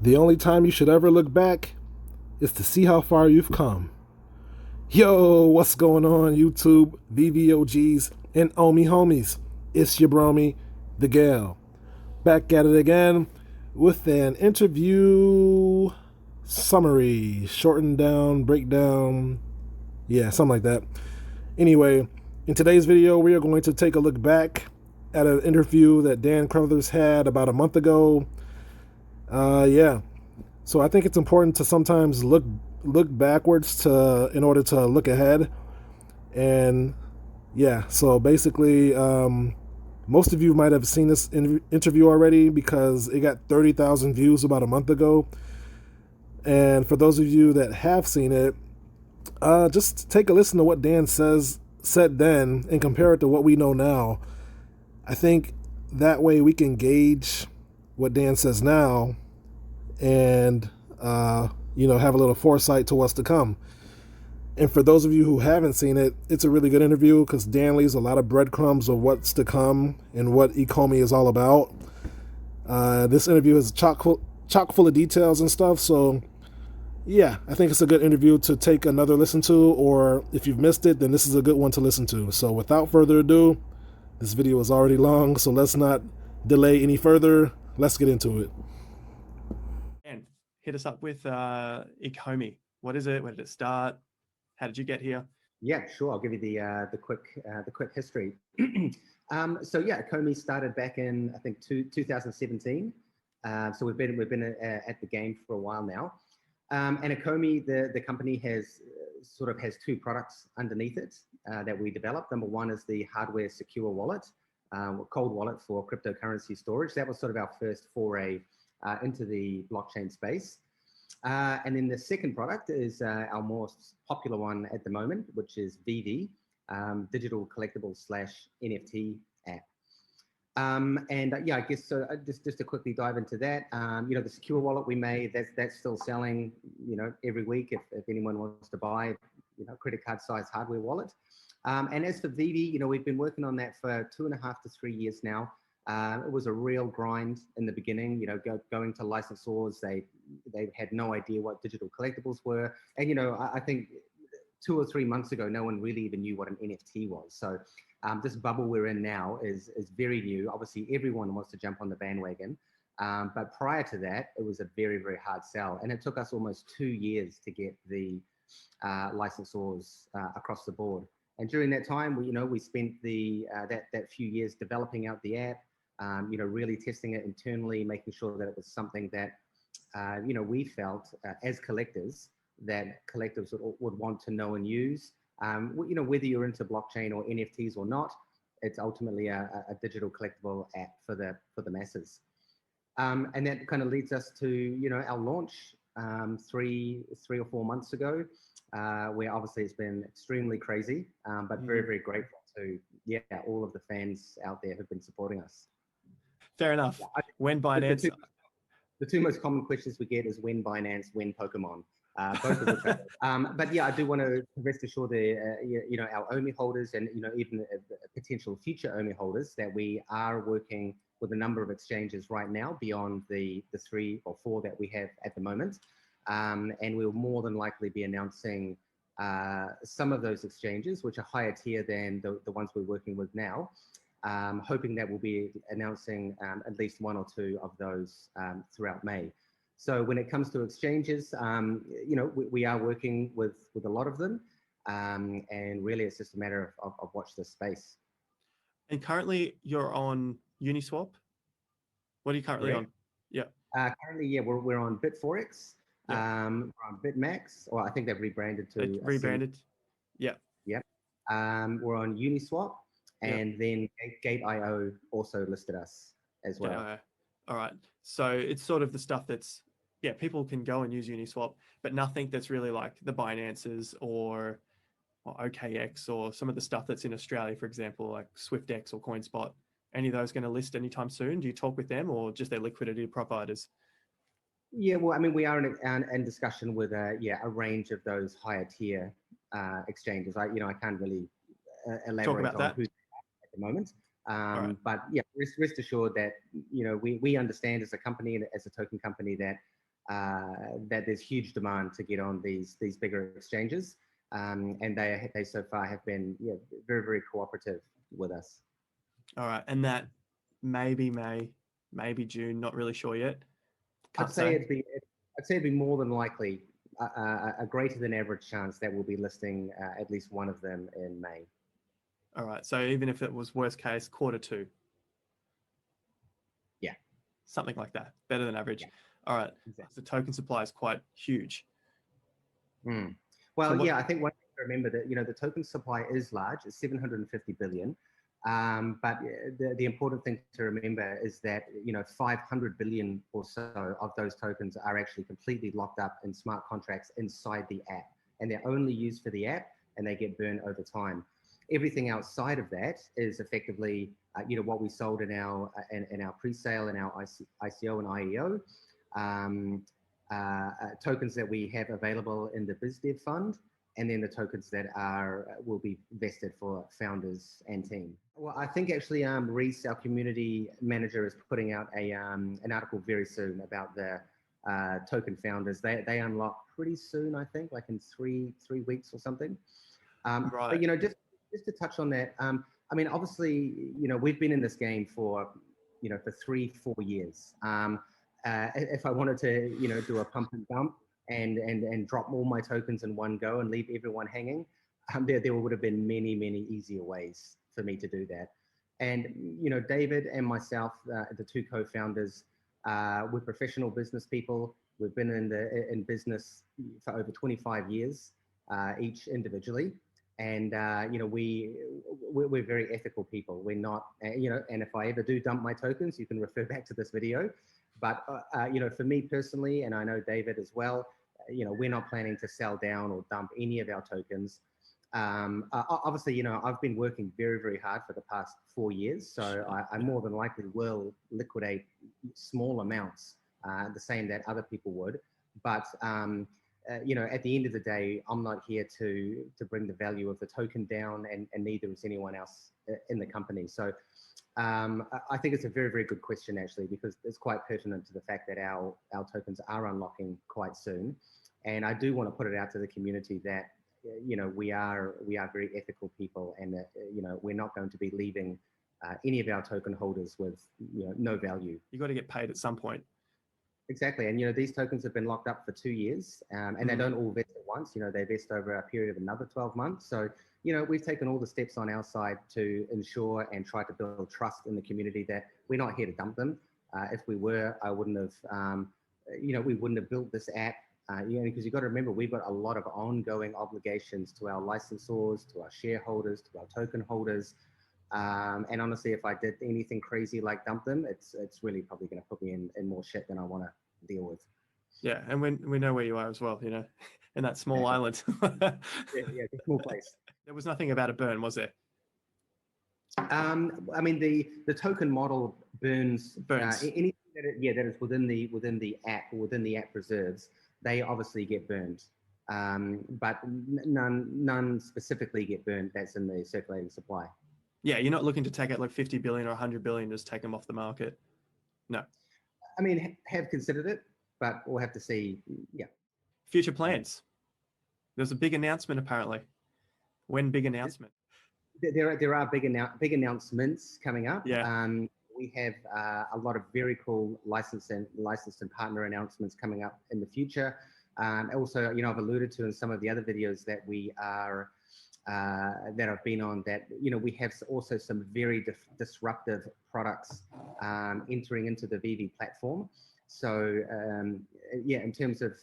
The only time you should ever look back is to see how far you've come. Yo, what's going on, YouTube, VVOGs, and Omi homies? It's your bromie, the gal. Back at it again with an interview summary, shortened down, breakdown, yeah, something like that. Anyway, in today's video, we are going to take a look back at an interview that Dan Crothers had about a month ago. Yeah, so I think it's important to sometimes look backwards to in order to look ahead. And yeah, so basically, most of you might have seen this interview already because it got 30,000 views about a month ago. And for those of you that have seen it, just take a listen to what Dan said then and compare it to what we know now. I think that way we can gauge what Dan says now and have a little foresight to what's to come. And for those of you who haven't seen it, it's a really good interview because Dan leaves a lot of breadcrumbs of what's to come and what Ecomi is all about. This interview is chock full of details and stuff. So yeah, I think it's a good interview to take another listen to, or if you've missed it, then this is a good one to listen to. So without further ado, this video is already long, so let's not delay any further. Let's get into it. And hit us up with Ecomi. What is it? Where did it start? How did you get here? Yeah, sure. I'll give you the quick history. So yeah, Ecomi started back in I think 2017. So we've been at the game for a while now. And Ecomi, the company has two products underneath it that we developed. Number one is the hardware secure wallet, cold wallet for cryptocurrency storage. That was sort of our first foray into the blockchain space. And then the second product is our most popular one at the moment, which is VeVe, digital collectible / NFT app. Yeah, I guess so. Just to quickly dive into that, the secure wallet we made, that's still selling, every week if anyone wants to buy, credit card size hardware wallet. And as for VeVe, we've been working on that for 2.5 to 3 years now. It was a real grind in the beginning, going to licensors. They had no idea what digital collectibles were. And, I think 2 or 3 months ago, no one really even knew what an NFT was. So this bubble we're in now is very new. Obviously, everyone wants to jump on the bandwagon. But prior to that, it was a very, very hard sell. And it took us almost 2 years to get the licensors across the board. And during that time, we spent that few years developing out the app, really testing it internally, making sure that it was something that, we felt as collectors that collectors would want to know and use. Whether you're into blockchain or NFTs or not, it's ultimately a digital collectible app for the masses. And that kind of leads us to, our launch 3 or 4 months ago, where obviously it's been extremely crazy, but very, very grateful to, all of the fans out there who've been supporting us. Fair enough. When Binance... The two most common questions we get is when Binance, when Pokemon. Both of which but yeah, I do want to rest assured our OMI holders and even potential future OMI holders that we are working with a number of exchanges right now beyond the 3 or 4 that we have at the moment, and we'll more than likely be announcing some of those exchanges, which are higher tier than the ones we're working with now. Hoping that we'll be announcing at least 1 or 2 of those throughout May. So when it comes to exchanges, we are working with a lot of them, and really it's just a matter of watch this space. And currently you're on Uniswap. What are you currently on? Yeah. Currently, yeah, we're on Bitforex. We're on BitMax, or I think they've rebranded to... They rebranded. Yeah. Yep. We're on Uniswap, and then Gate.io also listed us as well. Gate.io. All right. So it's sort of the stuff that's, people can go and use Uniswap, but nothing that's really like the Binances or OKX or some of the stuff that's in Australia, for example, like SwiftX or CoinSpot. Any of those going to list anytime soon? Do you talk with them or just their liquidity providers? Yeah, well, I mean, we are in discussion with a range of those higher tier exchanges. I can't really elaborate on that who at the moment. Right. But yeah, rest assured that we understand as a company and as a token company that that there's huge demand to get on these bigger exchanges, and they so far have been very, very cooperative with us. All right, and that maybe May, maybe June, not really sure yet. I'd say it'd be more than likely a greater than average chance that we'll be listing at least one of them in May. All right, so even if it was worst case, Q2. Yeah. Something like that, better than average. Yeah. All right, Exactly. the token supply is quite huge. Well, I think one thing to remember that, the token supply is large, it's 750 billion. But the important thing to remember is that, 500 billion or so of those tokens are actually completely locked up in smart contracts inside the app, and they're only used for the app, and they get burned over time. Everything outside of that is effectively, what we sold in our pre-sale and our ICO and IEO, tokens that we have available in the BizDev fund, and then the tokens that will be vested for founders and team. Well, I think actually Reese, our community manager, is putting out an article very soon about the token founders. They unlock pretty soon, I think, like in three weeks or something. Right. But just to touch on that, I mean, obviously, we've been in this game for 3-4 years. If I wanted to, do a pump and dump and drop all my tokens in one go and leave everyone hanging, there would have been many, many easier ways for me to do that. And, David and myself, the two co-founders, we're professional business people. We've been in business for over 25 years, each individually. And, we're very ethical people. We're not, and if I ever do dump my tokens, you can refer back to this video. But, for me personally, and I know David as well, we're not planning to sell down or dump any of our tokens. Obviously, I've been working very, very hard for the past 4 years. So I more than likely will liquidate small amounts, the same that other people would. But, at the end of the day, I'm not here to bring the value of the token down, and neither is anyone else in the company. So I think it's a very, very good question, actually, because it's quite pertinent to the fact that our tokens are unlocking quite soon. And I do want to put it out to the community that, we are very ethical people, and that, we're not going to be leaving any of our token holders with, no value. You got to get paid at some point. Exactly. And, these tokens have been locked up for 2 years, and they don't all vest at once. They vest over a period of another 12 months. So, we've taken all the steps on our side to ensure and try to build trust in the community that we're not here to dump them. If we were, I wouldn't have, we wouldn't have built this app, because you've got to remember, we've got a lot of ongoing obligations to our licensors, to our shareholders, to our token holders. And honestly, if I did anything crazy like dump them, it's really probably going to put me in more shit than I want to deal with. Yeah, and we know where you are as well, in that small island. yeah, it's a small place. There was nothing about a burn, was there? I mean, the token model burns. Anything that is within the app or within the app reserves, they obviously get burned. But none specifically get burned that's in the circulating supply. Yeah, you're not looking to take out like 50 billion or 100 billion, just take them off the market. No. I mean, have considered it, but we'll have to see. Yeah. Future plans. There's a big announcement apparently. When big announcement? There are big announcements coming up. Yeah. We have a lot of very cool licensed and partner announcements coming up in the future. Also, I've alluded to in some of the other videos that we are that I've been on, that we have also some very disruptive products entering into the VeVe platform. So in terms of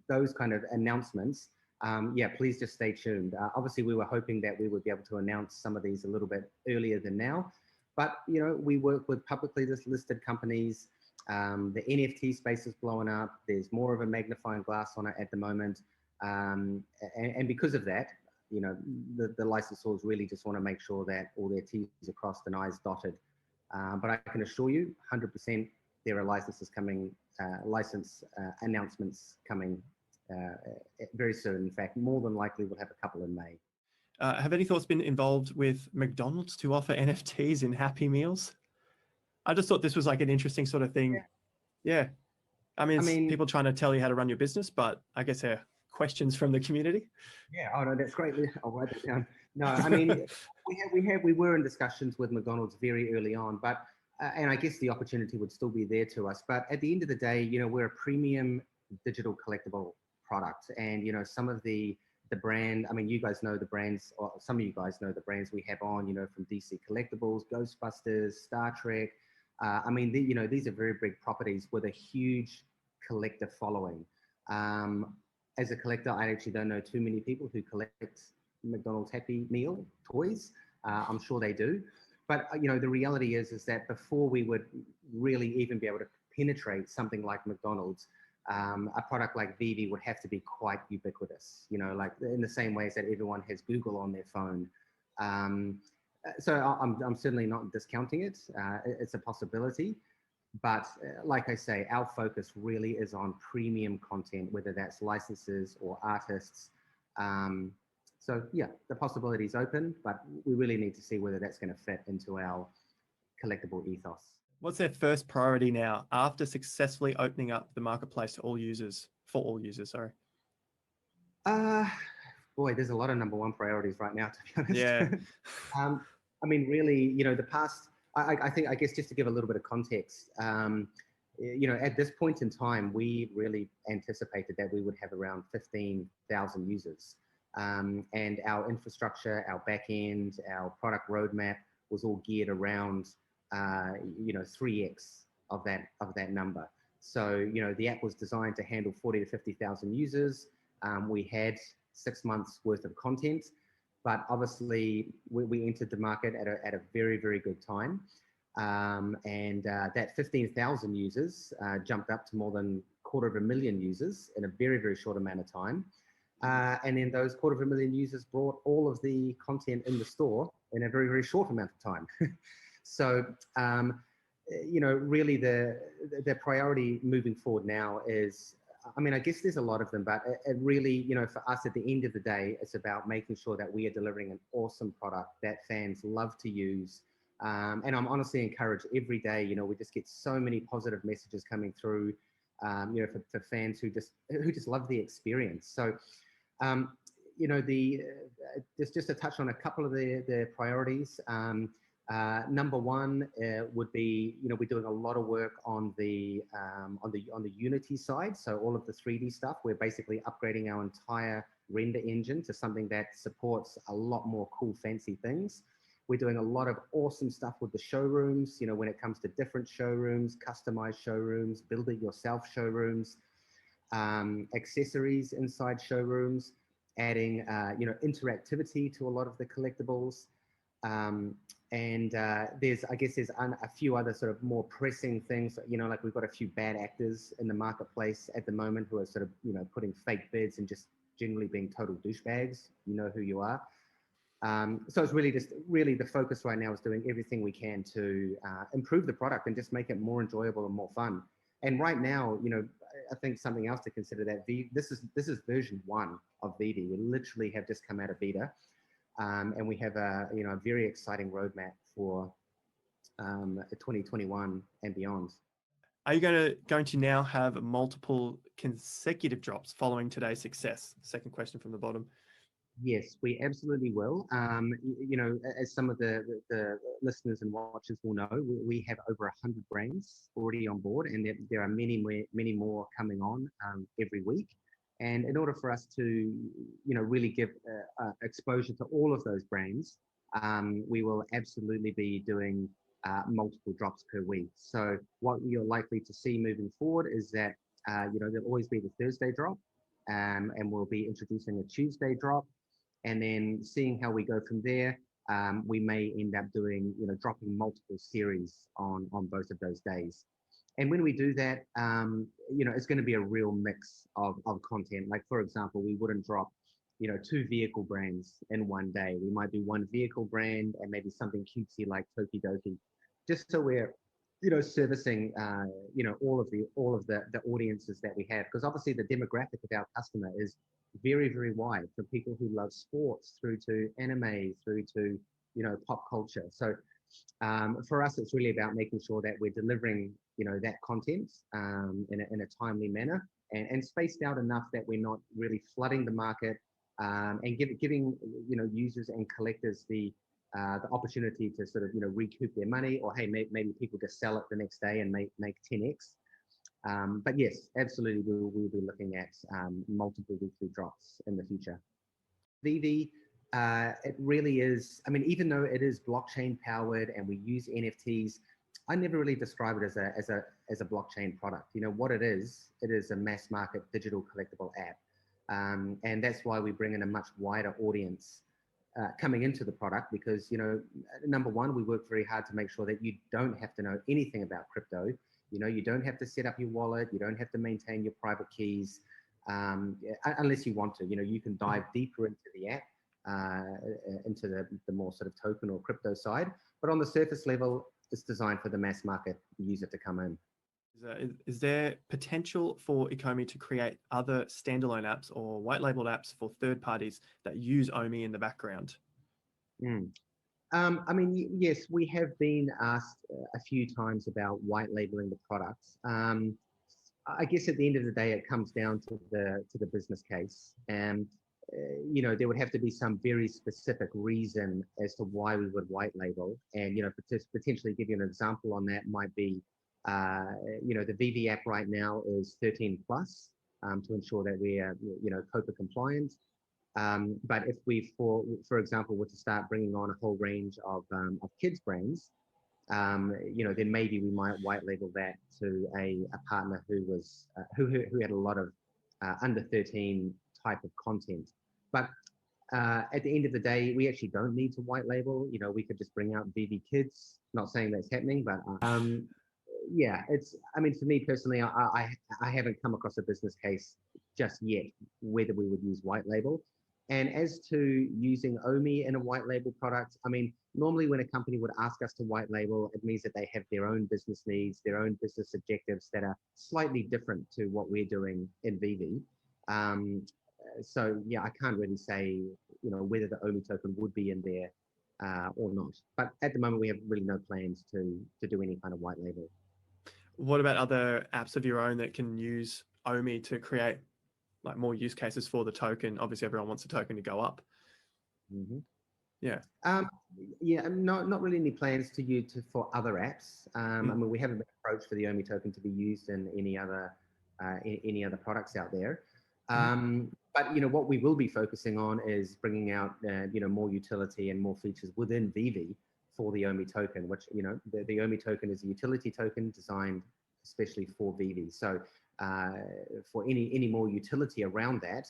those kind of announcements, please just stay tuned. Obviously, we were hoping that we would be able to announce some of these a little bit earlier than now, but we work with publicly listed companies. The NFT space is blowing up. There's more of a magnifying glass on it at the moment, and because of that, the licensors really just want to make sure that all their T's are crossed and I's dotted. But I can assure you, 100%, there are license announcements coming very soon. In fact, more than likely, we'll have a couple in May. Have any thoughts been involved with McDonald's to offer NFTs in Happy Meals? I just thought this was like an interesting sort of thing. Yeah. I mean, I it's mean, people trying to tell you how to run your business, but I guess they're questions from the community. yeah, oh no, that's great. I'll write that down. No, I mean, we were in discussions with McDonald's very early on, but and I guess the opportunity would still be there to us. But at the end of the day, we're a premium digital collectible product, and some of the brand. I mean, you guys know the brands, or some of you guys know the brands we have on. From DC Collectibles, Ghostbusters, Star Trek. I mean, these are very big properties with a huge collector following. As a collector, I actually don't know too many people who collect McDonald's Happy Meal toys. I'm sure they do. But the reality is that before we would really even be able to penetrate something like McDonald's, a product like VeVe would have to be quite ubiquitous. Like in the same ways that everyone has Google on their phone. So I'm certainly not discounting it. It's a possibility. But like I say, our focus really is on premium content, whether that's licenses or artists. So yeah, the possibility is open, but we really need to see whether that's going to fit into our collectible ethos. What's their first priority now after successfully opening up the marketplace to all users, for all users, sorry? Boy, there's a lot of number one priorities right now, to be honest. Yeah. I mean, really, the past, I think, I guess just to give a little bit of context, at this point in time, we really anticipated that we would have around 15,000 users. And our infrastructure, our back end, our product roadmap was all geared around, 3x of that number. So, the app was designed to handle 40 to 50,000 users. We had 6 months worth of content, but obviously we entered the market at a very, very good time. And that 15,000 users jumped up to more than 250,000 users in a very, very short amount of time. And then those 250,000 users brought all of the content in the store in a very, very short amount of time. So, really the priority moving forward now is, I mean, I guess there's a lot of them, but it really, for us at the end of the day, it's about making sure that we are delivering an awesome product that fans love to use. And I'm honestly encouraged every day, we just get so many positive messages coming through, for fans who just love the experience. So, just to touch on a couple of the priorities. Number one would be, we're doing a lot of work on the Unity side. So all of the 3D stuff, we're basically upgrading our entire render engine to something that supports a lot more cool, fancy things. We're doing a lot of awesome stuff with the showrooms, when it comes to different showrooms, customized showrooms, build it yourself showrooms, accessories inside showrooms, adding, interactivity to a lot of the collectibles. And there's a few other sort of more pressing things, like we've got a few bad actors in the marketplace at the moment who are sort of, putting fake bids and just generally being total douchebags. You know who you are. So it's really the focus right now is doing everything we can to improve the product and just make it more enjoyable and more fun. And right now, I think something else to consider that this is version 1 of VeVe. We literally have just come out of beta. And we have a very exciting roadmap for 2021 and beyond. Are you going to now have multiple consecutive drops following today's success? Second question from the bottom. Yes, we absolutely will. As some of the listeners and watchers will know, we have over 100 brands already on board, and there are many more coming on every week. And in order for us to, really give exposure to all of those brands, we will absolutely be doing multiple drops per week. So what you're likely to see moving forward is that, there'll always be the Thursday drop, and we'll be introducing a Tuesday drop, and then seeing how we go from there. We may end up doing, dropping multiple series on both of those days. And when we do that, it's going to be a real mix of content. Like, for example, we wouldn't drop, 2 vehicle brands in one day. We might do 1 vehicle brand and maybe something cutesy like Tokenomics, just so we're, servicing, all of the audiences that we have. Because obviously the demographic of our customer is very, very wide, from people who love sports through to anime, through to, pop culture. So for us, it's really about making sure that we're delivering that content in a timely manner, and spaced out enough that we're not really flooding the market, and giving users and collectors the opportunity to sort of recoup their money, or hey, maybe people just sell it the next day and make 10x. But yes, absolutely, we'll be looking at multiple weekly drops in the future. VeVe, it really is, I mean, even though it is blockchain powered and we use NFTs, I never really describe it as a blockchain product. What it is a mass market digital collectible app. And that's why we bring in a much wider audience coming into the product, because, number one, we work very hard to make sure that you don't have to know anything about crypto. You don't have to set up your wallet. You don't have to maintain your private keys, unless you want to. You can dive deeper into the app, into the more sort of token or crypto side. But on the surface level, it's designed for the mass market user to come in. Is there potential for Ecomi to create other standalone apps or white labeled apps for third parties that use Omi in the background? I mean, yes, we have been asked a few times about white labeling the products. I guess at the end of the day, it comes down to the business case, and there would have to be some very specific reason as to why we would white label. And potentially give you an example on that might be, the VeVe app right now is 13 plus, to ensure that we are COPA compliant. But if we, for example, were to start bringing on a whole range of kids brands, then maybe we might white label that to a partner who was who had a lot of under 13 type of content. But at the end of the day, we actually don't need to white label. We could just bring out VeVe Kids. Not saying that's happening, but yeah, I mean, for me personally, I haven't come across a business case just yet whether we would use white label. And as to using Omi in a white label product, I mean, normally when a company would ask us to white label, it means that they have their own business needs, their own business objectives that are slightly different to what we're doing in VeVe. So yeah, I can't really say, whether the Omi token would be in there or not. But at the moment, we have really no plans to do any kind of white label. What about other apps of your own that can use Omi to create like more use cases for the token? Obviously, everyone wants the token to go up. Mm-hmm. Yeah. Yeah, not really any plans for other apps. I mean, we haven't been approached for the Omi token to be used in any other products out there. But what we will be focusing on is bringing out more utility and more features within VeVe for the Omi token, which the Omi token is a utility token designed especially for VeVe. So for any more utility around that,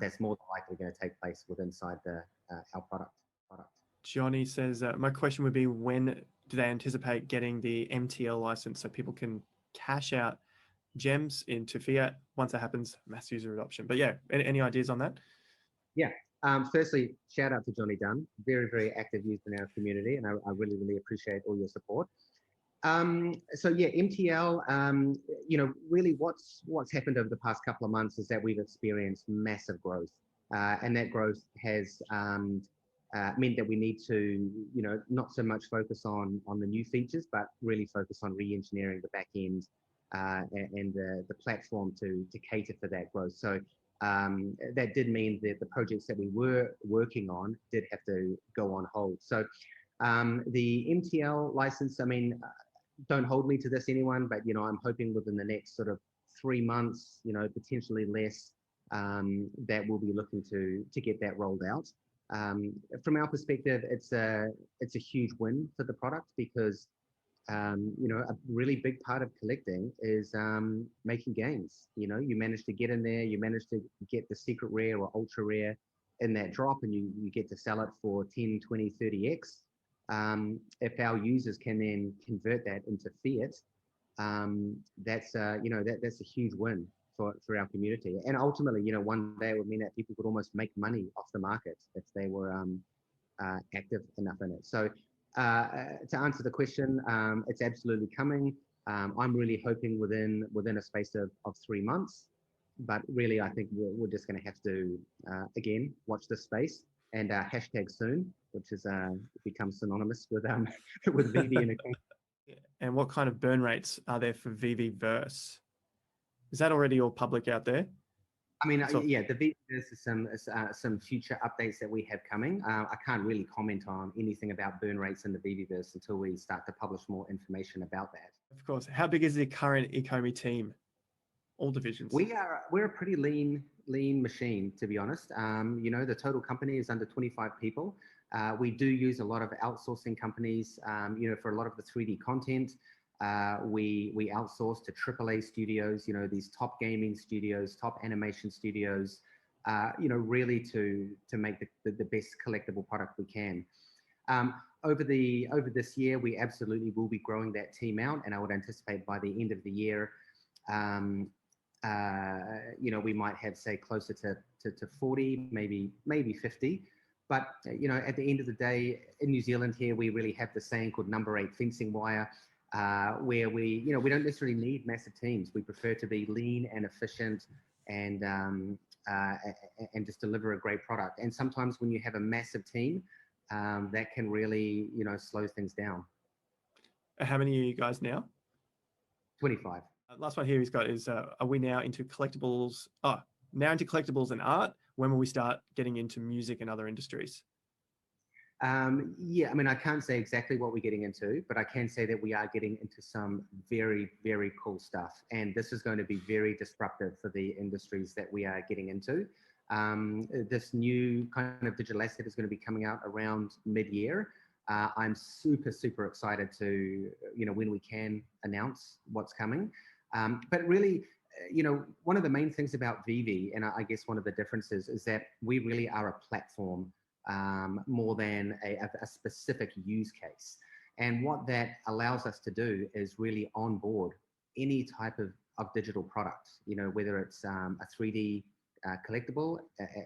that's more than likely going to take place inside our product. Johnny says, my question would be, when do they anticipate getting the MTL license so people can cash out gems into fiat? Once that happens, mass user adoption. But yeah, any ideas on that? Yeah. Firstly, shout out to Johnny Dunn, very, very active user in our community, and I really, really appreciate all your support. So yeah, MTL, really what's happened over the past couple of months is that we've experienced massive growth, and that growth has meant that we need to, not so much focus on the new features, but really focus on re-engineering the back end and the platform to cater for that growth. So that did mean that the projects that we were working on did have to go on hold. So the MTL license, I mean, don't hold me to this, anyone, but I'm hoping within the next sort of 3 months, potentially less, that we'll be looking to get that rolled out. From our perspective, it's a huge win for the product, because a really big part of collecting is making gains. You manage to get in there, you manage to get the secret rare or ultra rare in that drop, and you get to sell it for 10, 20, 30x. If our users can then convert that into fiat, that's a huge win for our community. And ultimately, one day it would mean that people could almost make money off the market if they were active enough in it. So to answer the question, it's absolutely coming. I'm really hoping within a space of 3 months, but really I think we're just going to have to again watch this space and hashtag soon, which is become synonymous with VeVe and And what kind of burn rates are there for VeVe Verse? Is that already all public out there? I mean, So, yeah, the VeVe is some future updates that we have coming. I can't really comment on anything about burn rates in the VeVeverse until we start to publish more information about that. of course, how big is the current Ecomi team? All divisions. We're a pretty lean machine, to be honest. You know, the total company is under 25 people. We do use a lot of outsourcing companies, you know, for a lot of the 3D content. We outsource to AAA studios, you know, these top gaming studios, top animation studios, you know, really to make the best collectible product we can. Over this year, we absolutely will be growing that team out, and I would anticipate by the end of the year, you know, we might have, say, closer to 40, maybe 50. But, you know, at the end of the day, in New Zealand here, we really have the saying called number 8 fencing wire, where we, you know, we don't necessarily need massive teams. We prefer to be lean and efficient and just deliver a great product. And sometimes when you have a massive team, that can really, you know, slow things down. How many are you guys now? 25. Last one here he's got is, are we now into collectibles? Oh, now into collectibles and art. When will we start getting into music and other industries? Yeah, I mean, I can't say exactly what we're getting into, but I can say that we are getting into some very, very cool stuff. And this is going to be very disruptive for the industries that we are getting into. This new kind of digital asset is going to be coming out around mid-year. I'm super, super excited to, you know, when we can announce what's coming. But really, you know, one of the main things about VeVe, and I guess one of the differences, is that we really are a platform more than a specific use case. And what that allows us to do is really onboard any type of digital product, you know, whether it's a 3D collectible,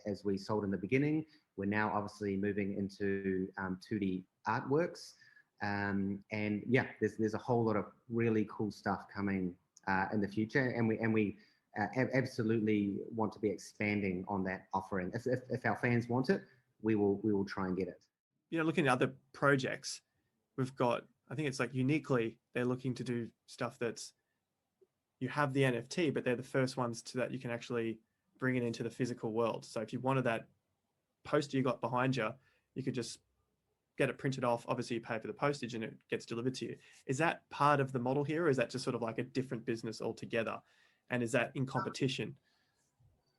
as we sold in the beginning. We're now obviously moving into 2D artworks. And yeah, there's a whole lot of really cool stuff coming in the future. And we absolutely want to be expanding on that offering. If our fans want it, we will try and get it. You know, looking at other projects, we've got, I think it's like uniquely, they're looking to do stuff that's, you have the NFT, but they're the first ones to that you can actually bring it into the physical world. So if you wanted that poster you got behind you, you could just get it printed off. Obviously you pay for the postage and it gets delivered to you. Is that part of the model here, or is that just sort of like a different business altogether? And is that in competition?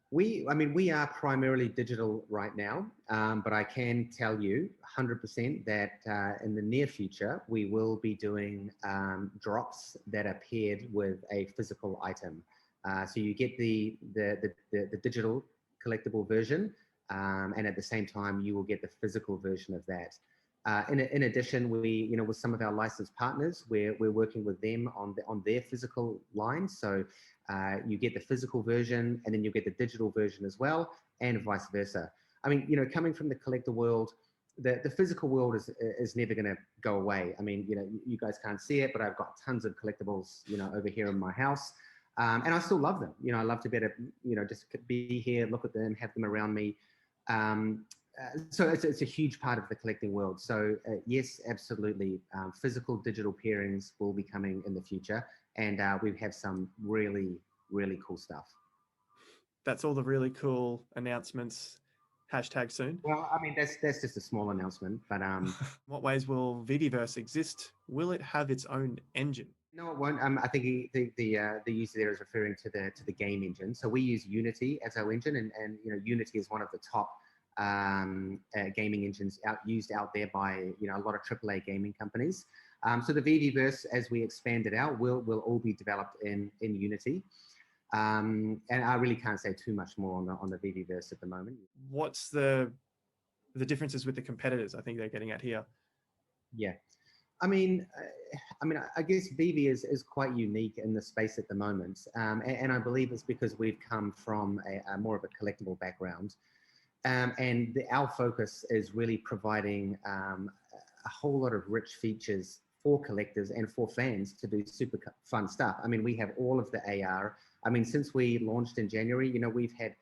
I mean, we are primarily digital right now, but I can tell you 100% that in the near future, we will be doing drops that are paired with a physical item. So you get the digital collectible version, and at the same time, you will get the physical version of that. In addition, we, you know, with some of our licensed partners, we're working with them on their physical line. So you get the physical version, and then you get the digital version as well, and vice versa. I mean, you know, coming from the collector world, the physical world is never going to go away. I mean, you know, you guys can't see it, but I've got tons of collectibles, you know, over here in my house, and I still love them. You know, I love to be able to, you know, just be here, look at them, have them around me. So it's a huge part of the collecting world. So yes, absolutely. Physical digital pairings will be coming in the future, and we have some really, really cool stuff. That's all the really cool announcements. Hashtag soon. Well, I mean, that's just a small announcement, but what ways will VeVeverse exist? Will it have its own engine? No, it won't. I think the user there is referring to the game engine. So we use Unity as our engine, and you know, Unity is one of the top gaming engines used out there by, you know, a lot of AAA gaming companies. So the VeVeverse, as we expand it out, will all be developed in Unity. And I really can't say too much more on the VeVeverse at the moment. What's the differences with the competitors? I think they're getting at here. Yeah, I mean, I guess VeVe is quite unique in the space at the moment, and I believe it's because we've come from a more of a collectible background. And our focus is really providing a whole lot of rich features for collectors and for fans to do super fun stuff. I mean, we have all of the AR. I mean, since we launched in January, you know, we've had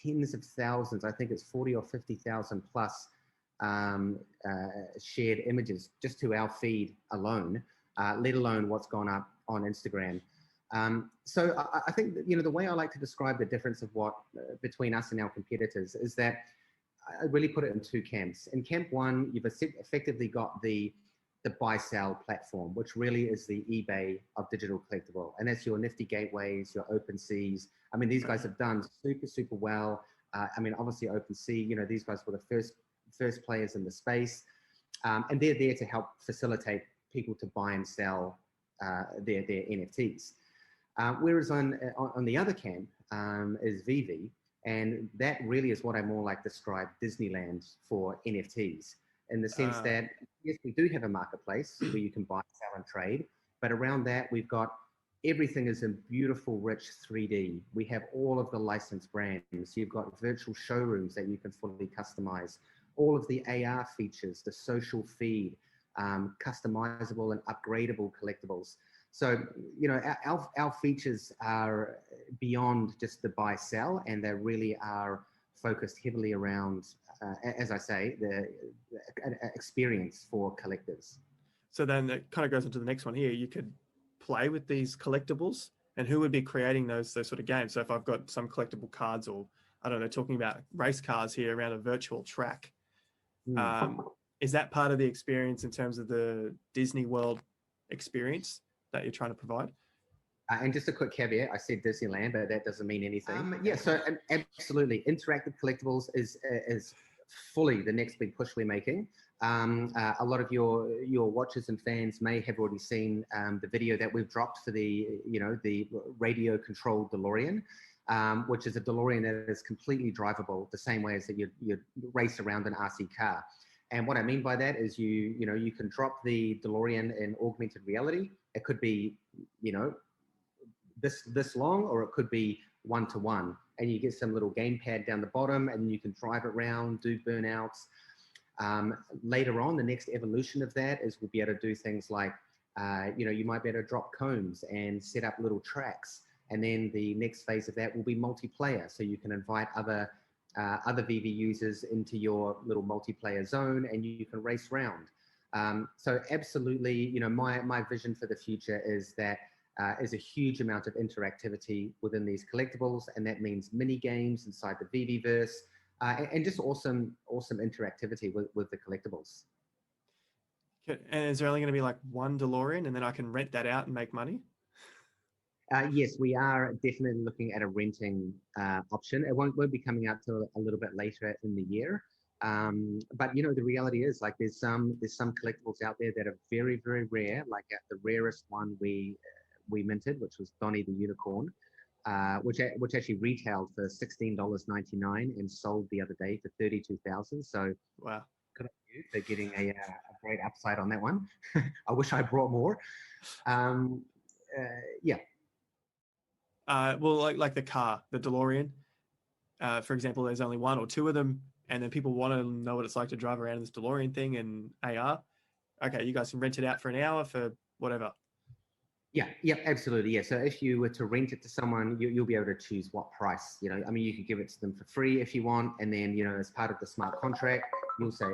tens of thousands, I think it's 40 or 50,000 plus shared images just to our feed alone. let alone what's gone up on Instagram. So I think that, the way I like to describe the difference of what between us and our competitors is that I really put it in two camps. In camp one, you've effectively got the buy-sell platform, which really is the eBay of digital collectible. And that's your Nifty Gateways, your OpenSeas. I mean, these guys have done super, super well. I mean, obviously OpenSea, these guys were the first players in the space. And they're there to help facilitate people to buy and sell their NFTs. Whereas on the other camp is VeVe, and that really is what I more like describe Disneyland for NFTs, in the sense that, yes, we do have a marketplace where you can buy, sell, and trade, but around that, we've got everything is in beautiful, rich 3D. We have all of the licensed brands. You've got virtual showrooms that you can fully customize, all of the AR features, the social feed, customizable and upgradable collectibles. So, our features are beyond just the buy sell, and they really are focused heavily around, as I say, the experience for collectors. So then that kind of goes into the next one here. You could play with these collectibles, and who would be creating those sort of games? So if I've got some collectible cards, or I don't know, talking about race cars here around a virtual track, is that part of the experience in terms of the Disney World experience that you're trying to provide? And just a quick caveat, I said Disneyland, but that doesn't mean anything. Yeah, so absolutely. Interactive collectibles is fully the next big push we're making. A lot of your watchers and fans may have already seen the video that we've dropped for the radio controlled DeLorean, which is a DeLorean that is completely drivable the same way as that you race around an RC car. And what I mean by that is you can drop the DeLorean in augmented reality. It could be, this long, or it could be 1-to-1, and you get some little gamepad down the bottom, and you can drive it around, do burnouts. Later on, the next evolution of that is we'll be able to do things like, you might be able to drop cones and set up little tracks. And then the next phase of that will be multiplayer. So you can invite other VeVe users into your little multiplayer zone, and you can race round. So absolutely, my vision for the future is that is a huge amount of interactivity within these collectibles, and that means mini games inside the VeVeverse, and just awesome interactivity with the collectibles. And is there only going to be like one DeLorean, and then I can rent that out and make money? Yes, we are definitely looking at a renting option. It won't be coming out till a little bit later in the year. But the reality is, like, there's some collectibles out there that are very, very rare. Like the rarest one we minted, which was Donnie the Unicorn, which actually retailed for $16.99 and sold the other day for $32,000. So wow, good on you for getting a great upside on that one. I wish I brought more. Yeah. Well, like the car, the DeLorean, for example, there's only one or two of them, and then people want to know what it's like to drive around in this DeLorean thing in AR. Okay, you guys can rent it out for an hour for whatever. Yeah, absolutely. Yeah. So if you were to rent it to someone, you'll be able to choose what price. I mean, you could give it to them for free if you want, and then as part of the smart contract, you'll say,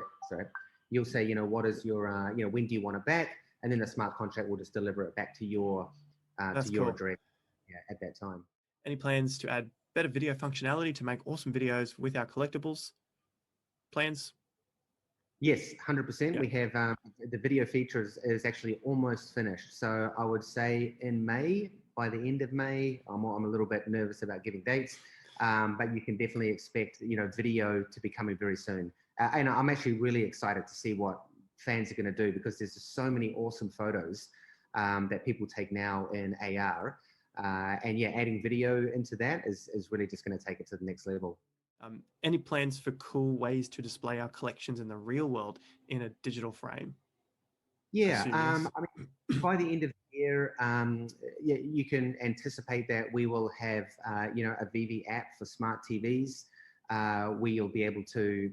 what is your, when do you want it back, and then the smart contract will just deliver it back to your cool. address at that time. Any plans to add better video functionality to make awesome videos with our collectibles? Plans? Yes, 100%. Yeah. We have the video feature is actually almost finished. So I would say in May, by the end of May, I'm a little bit nervous about giving dates, but you can definitely expect video to be coming very soon. And I'm actually really excited to see what fans are going to do, because there's just so many awesome photos that people take now in AR. And yeah, adding video into that is really just going to take it to the next level. Any plans for cool ways to display our collections in the real world in a digital frame? Yeah, I mean, by the end of the year, yeah, you can anticipate that we will have, a VeVe app for smart TVs, where you'll be able to,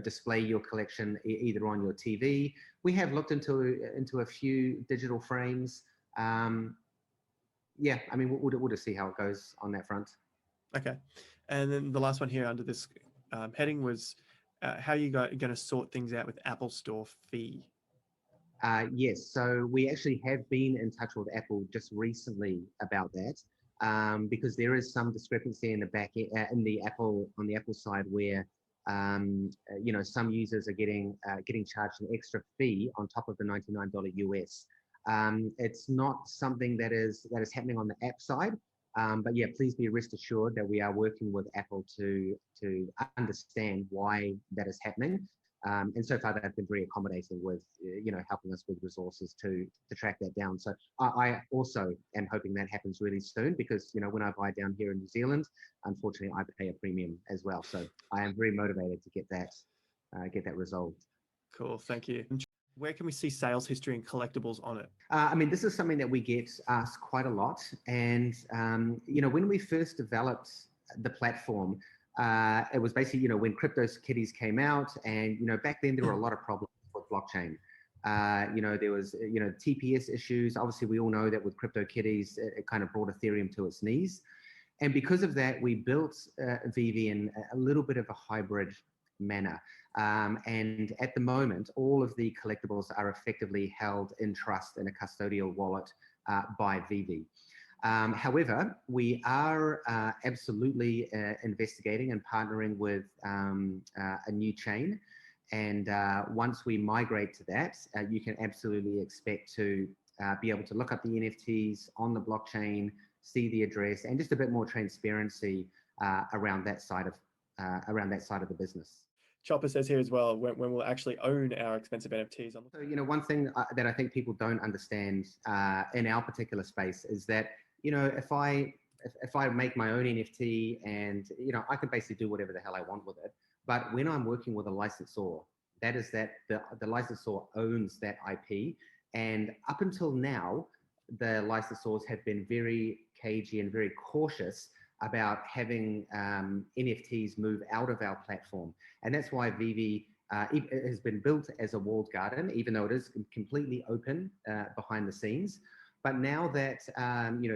display your collection either on your TV. We have looked into a few digital frames. Yeah, I mean, we'll just see how it goes on that front. Okay. And then the last one here under this heading was how you going to sort things out with Apple Store fee? Yes, so we actually have been in touch with Apple just recently about that, because there is some discrepancy in the in the Apple on the Apple side where some users are getting charged an extra fee on top of the $99 US. It's not something that is happening on the app side, but yeah, please be rest assured that we are working with Apple to understand why that is happening. And so far, they've been very accommodating with, helping us with resources to track that down. So I also am hoping that happens really soon because, when I buy down here in New Zealand, unfortunately, I pay a premium as well. So I am very motivated to get that resolved. Cool, thank you. Where can we see sales history and collectibles on it? This is something that we get asked quite a lot. And, when we first developed the platform, it was basically, when CryptoKitties came out, and back then there were a lot of problems with blockchain. There was TPS issues. Obviously, we all know that with CryptoKitties, it kind of brought Ethereum to its knees, and because of that, we built VeVe in a little bit of a hybrid manner. And at the moment, all of the collectibles are effectively held in trust in a custodial wallet by VeVe. However, we are absolutely investigating and partnering with a new chain. And once we migrate to that, you can absolutely expect to be able to look up the NFTs on the blockchain, see the address, and just a bit more transparency around that side of the business. Chopper says here as well, when we'll actually own our expensive NFTs. So, one thing that I think people don't understand in our particular space is that, if I make my own NFT and, I can basically do whatever the hell I want with it. But when I'm working with a licensor, the licensor owns that IP. And up until now, the licensors have been very cagey and very cautious about having NFTs move out of our platform. And that's why VeVe has been built as a walled garden, even though it is completely open behind the scenes. But now that,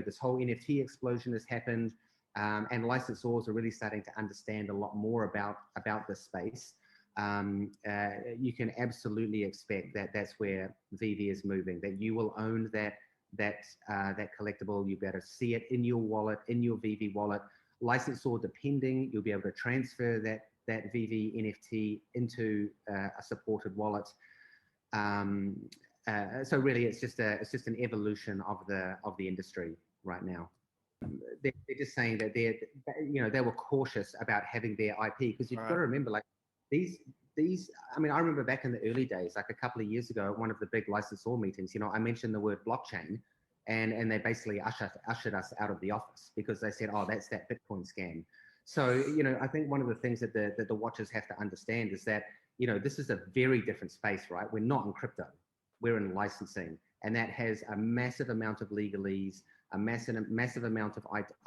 this whole NFT explosion has happened, and licensors are really starting to understand a lot more about this space, you can absolutely expect that that's where VeVe is moving, that you will own that collectible. You'll be able to see it in your wallet, in your VeVe wallet. Licensor depending, you'll be able to transfer that VeVe NFT into a supported wallet. So really, it's just an evolution of the industry right now. They're just saying that they were cautious about having their IP, because you've got to remember, like these. I mean, I remember back in the early days, like a couple of years ago, at one of the big licensor meetings, I mentioned the word blockchain, and they basically ushered us out of the office because they said, "Oh, that's that Bitcoin scam." So, I think one of the things that the watchers have to understand is that, this is a very different space, right? We're not in crypto, we're in licensing, and that has a massive amount of legalese, a massive amount of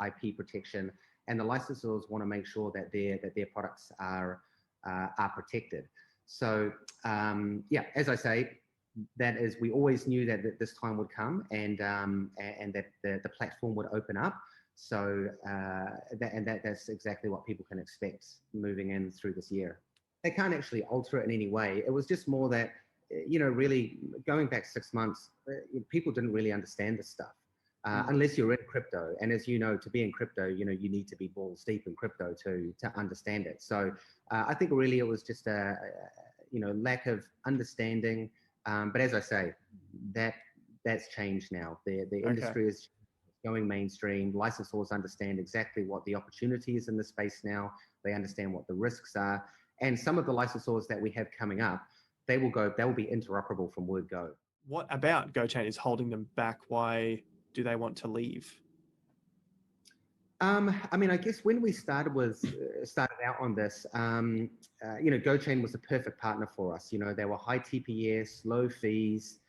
IP protection, and the licensors want to make sure that their products are protected. So yeah, as I say, that is, we always knew that this time would come, and that the platform would open up. So that's exactly what people can expect moving in through this year. They can't actually alter it in any way. It was just more that, really going back 6 months, people didn't really understand this stuff. Unless you're in crypto. And as you know, to be in crypto, you need to be balls deep in crypto to understand it. So I think really it was just a lack of understanding. But as I say, that's changed now. The industry is going mainstream. Licensors understand exactly what the opportunity is in the space now. They understand what the risks are. And some of the licensors that we have coming up, they will be interoperable from word go. What about GoChain is holding them back? Why do they want to leave? I mean, I guess when we started out on this, GoChain was the perfect partner for us. They were high TPS, low fees,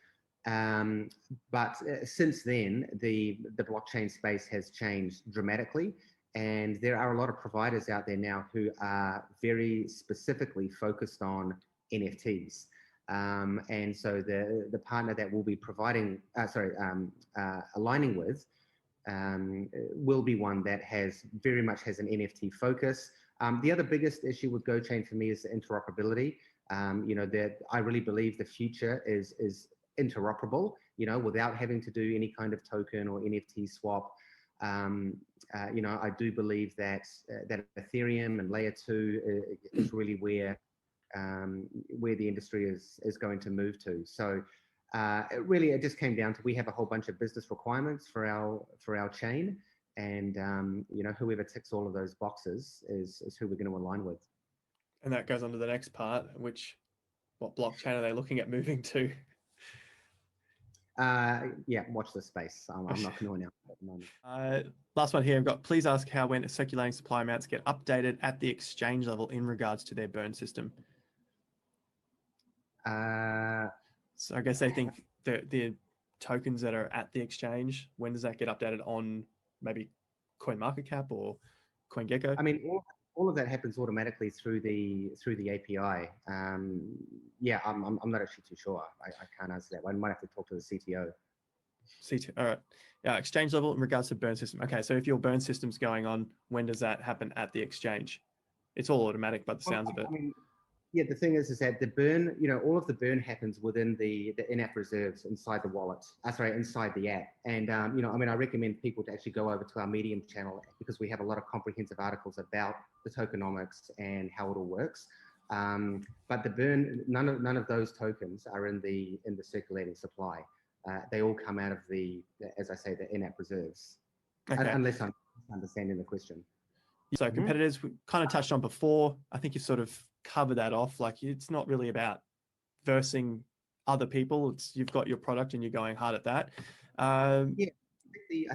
but since then, the blockchain space has changed dramatically, and there are a lot of providers out there now who are very specifically focused on NFTs. And so the partner that we'll be aligning with will be one that very much has an NFT focus. The other biggest issue with GoChain for me is the interoperability. That I really believe the future is interoperable, without having to do any kind of token or NFT swap. I do believe that Ethereum and layer 2 is really where the industry is going to move to. So it just came down to, we have a whole bunch of business requirements for our chain, and whoever ticks all of those boxes is who we're going to align with. And that goes on to the next part, what blockchain are they looking at moving to? Watch this space. I'm not going to announce it at the moment. Last one here. I've got, please ask how when circulating supply amounts get updated at the exchange level in regards to their burn system. So I guess they think the tokens that are at the exchange, when does that get updated on maybe CoinMarketCap or CoinGecko? I mean, all of that happens automatically through the API. I'm not actually too sure. I can't answer that one. I might have to talk to the CTO. All right. Yeah, exchange level in regards to burn system. Okay, so if your burn system's going on, when does that happen at the exchange? It's all automatic by the sounds of it. I mean, yeah, the thing is that the burn, all of the burn happens within the in-app reserves inside the wallet, inside the app. And, I recommend people to actually go over to our Medium channel, because we have a lot of comprehensive articles about the tokenomics and how it all works. But the burn, none of those tokens are in the circulating supply. They all come out of as I say, the in-app reserves. Okay. Unless I'm understanding the question. So competitors, we kind of touched on before. I think you sort of covered that off. Like, it's not really about versing other people. You've got your product and you're going hard at that. I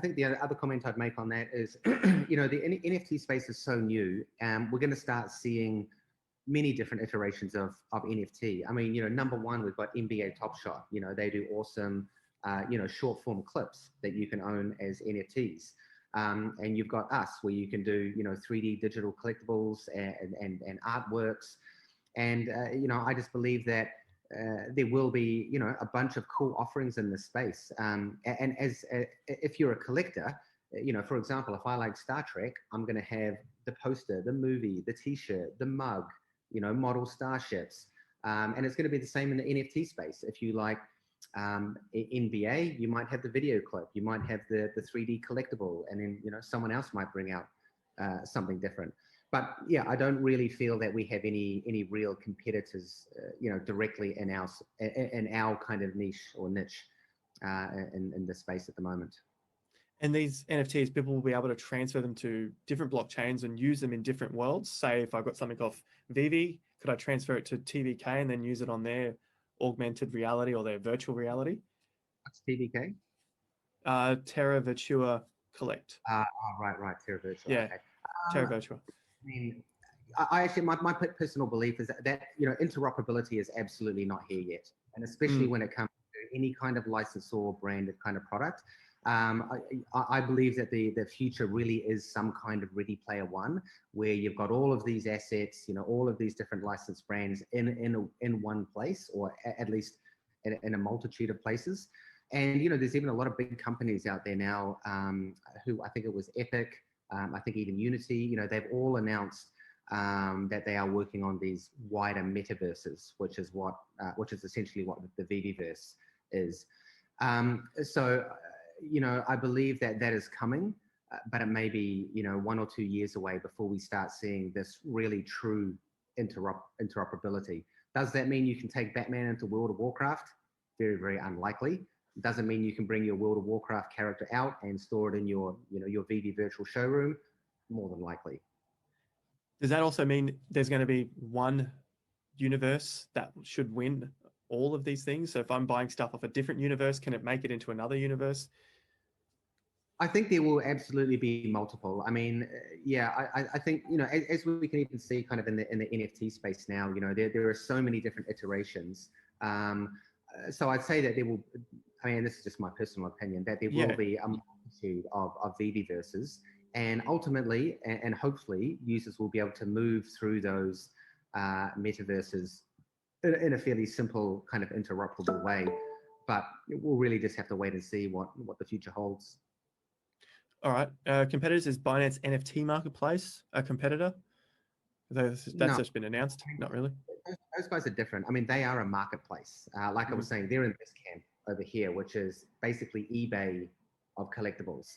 think the other comment I'd make on that is, the NFT space is so new, and we're going to start seeing many different iterations of NFT. I mean, number one, we've got NBA Top Shot. They do awesome, short form clips that you can own as NFTs. And you've got us, where you can do, 3D digital collectibles and artworks. And, I just believe that there will be, a bunch of cool offerings in this space. And if you're a collector, for example, if I like Star Trek, I'm going to have the poster, the movie, the T-shirt, the mug, model starships. And it's going to be the same in the NFT space. If you like NBA, you might have the video clip, you might have the 3D collectible, and then someone else might bring out something different. But yeah, I don't really feel that we have any real competitors, directly in our kind of niche in this space at the moment. And these NFTs, people will be able to transfer them to different blockchains and use them in different worlds. Say if I got something off VeVe, could I transfer it to TVK and then use it on their augmented reality or their virtual reality? What's TVK? Terra Virtua Collect. Right, Terra Virtua. Yeah, okay. Terra Virtua. I mean, I actually, my personal belief is that interoperability is absolutely not here yet, and especially when it comes to any kind of licensor branded kind of product. I believe that the future really is some kind of Ready Player One, where you've got all of these assets, all of these different licensed brands in one place, or at least in a multitude of places. And there's even a lot of big companies out there now, who, I think it was Epic, I think even Unity, they've all announced that they are working on these wider metaverses, which is essentially what the VeVeverse is. So I believe that is coming, but it may be 1 or 2 years away before we start seeing this really true interoperability. Does that mean you can take Batman into World of Warcraft? Very, very unlikely. Doesn't mean you can bring your World of Warcraft character out and store it in your VeVe virtual showroom. More than likely. Does that also mean there's going to be one universe that should win all of these things? So if I'm buying stuff off a different universe, can it make it into another universe? I think there will absolutely be multiple. I mean, I think, as we can even see kind of in the NFT space now, there are so many different iterations. So I'd say that there will, I mean, this is just my personal opinion, that there will be a multitude of VeVeverses, and ultimately, and hopefully, users will be able to move through those metaverses in a fairly simple kind of interoperable way. But we'll really just have to wait and see what the future holds. All right. Competitors, is Binance NFT Marketplace a competitor? That's just been announced? Not really. those guys are different. I mean, they are a marketplace. Like I was saying, they're in this camp over here, which is basically eBay of collectibles.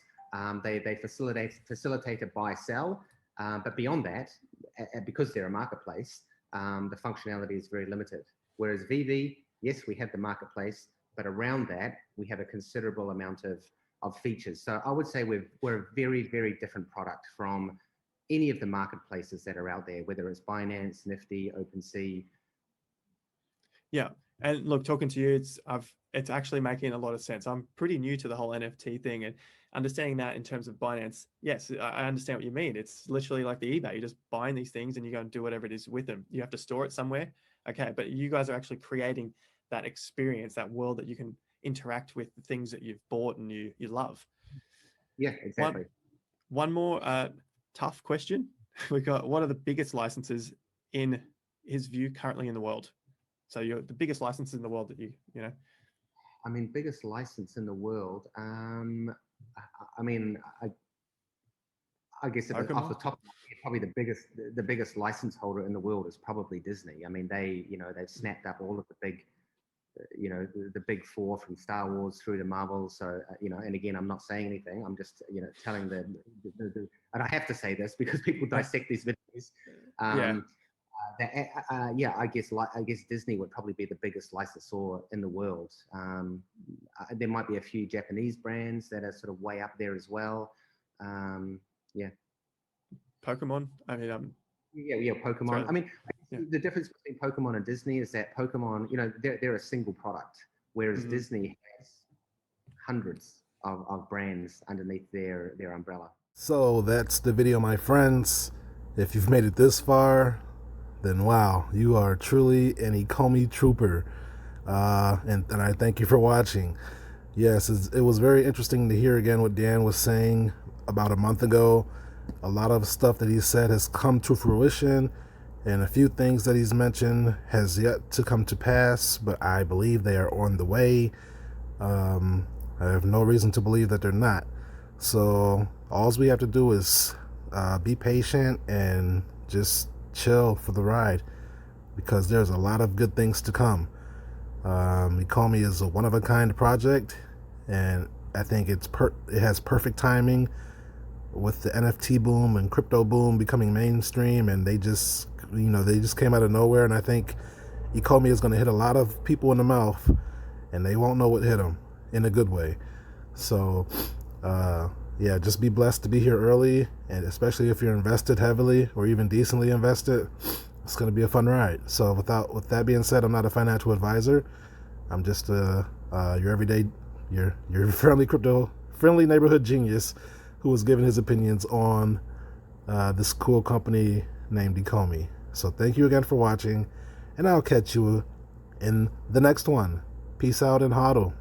They facilitate a buy sell, but beyond that, because they're a marketplace, the functionality is very limited. Whereas VeVe, yes, we have the marketplace, but around that we have a considerable amount of features. So I would say we're a very, very different product from any of the marketplaces that are out there, whether it's Binance, Nifty, OpenSea. Yeah, and look, talking to you, it's actually making a lot of sense. I'm pretty new to the whole NFT thing, and understanding that in terms of Binance, yes, I understand what you mean. It's literally like the eBay. You're just buying these things and you go and do whatever it is with them. You have to store it somewhere. Okay, but you guys are actually creating that experience, that world that you can interact with the things that you've bought and you love. Yeah, exactly. One more tough question. We got, what are the biggest licenses in his view currently in the world? So you're the biggest licenses in the world that you know. I mean, biggest license in the world. I mean, I guess off the top, probably the biggest license holder in the world is probably Disney. I mean, they've snapped up all of the big, the big four from Star Wars through to Marvel. So, and again, I'm not saying anything. I'm just, telling them, and I have to say this because people dissect these videos. I guess Disney would probably be the biggest licensor in the world. There might be a few Japanese brands that are sort of way up there as well. Pokemon. I mean, Pokemon. Sorry. I mean, the difference between Pokemon and Disney is that Pokemon, they're a single product, whereas Disney has hundreds of brands underneath their umbrella. So that's the video, my friends. If you've made it this far, then wow, you are truly an Ecomi trooper. And I thank you for watching. Yes, it was very interesting to hear again what Dan was saying about a month ago. A lot of stuff that he said has come to fruition, and a few things that he's mentioned has yet to come to pass, but I believe they are on the way. I have no reason to believe that they're not. So all we have to do is be patient and just chill for the ride, because there's a lot of good things to come. Ecomi is a one-of-a-kind project, and I think it has perfect timing with the NFT boom and crypto boom becoming mainstream, and they just came out of nowhere, and I think Ecomi is going to hit a lot of people in the mouth, and they won't know what hit them in a good way. So just be blessed to be here early, and especially if you're invested heavily or even decently invested, it's going to be a fun ride. So with that being said, I'm not a financial advisor. I'm just your everyday, your friendly neighborhood genius who was giving his opinions on this cool company named Ecomi. So thank you again for watching, and I'll catch you in the next one. Peace out and hodl.